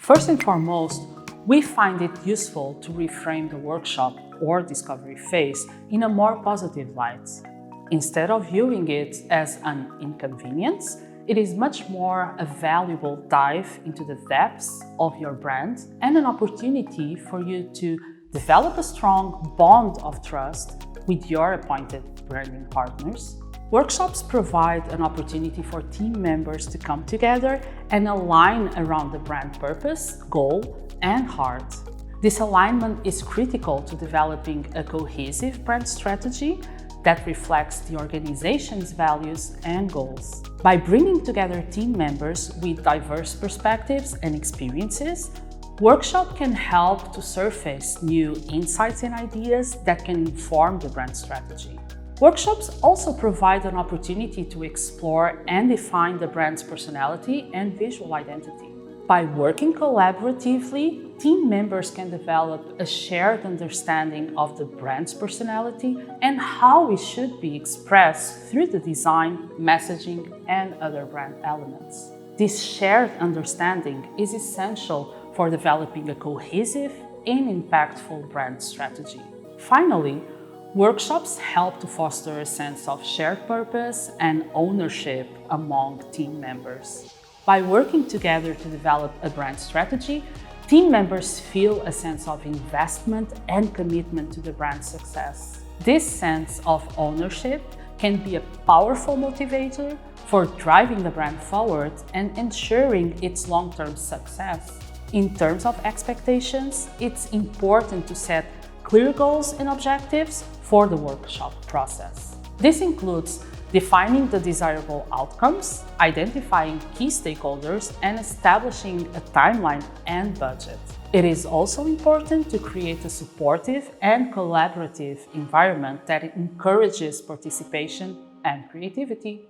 First and foremost, we find it useful to reframe the workshop or discovery phase in a more positive light. Instead of viewing it as an inconvenience, it is much more a valuable dive into the depths of your brand and an opportunity for you to develop a strong bond of trust with your appointed branding partners. Workshops provide an opportunity for team members to come together and align around the brand purpose, goal, and heart. This alignment is critical to developing a cohesive brand strategy that reflects the organization's values and goals. By bringing together team members with diverse perspectives and experiences, workshop can help to surface new insights and ideas that can inform the brand strategy. Workshops also provide an opportunity to explore and define the brand's personality and visual identity. By working collaboratively, team members can develop a shared understanding of the brand's personality and how it should be expressed through the design, messaging, and other brand elements. This shared understanding is essential for developing a cohesive and impactful brand strategy. Finally, workshops help to foster a sense of shared purpose and ownership among team members. By working together to develop a brand strategy, team members feel a sense of investment and commitment to the brand's success. This sense of ownership can be a powerful motivator for driving the brand forward and ensuring its long-term success. In terms of expectations, it's important to set clear goals and objectives for the workshop process. This includes defining the desirable outcomes, identifying key stakeholders, and establishing a timeline and budget. It is also important to create a supportive and collaborative environment that encourages participation and creativity.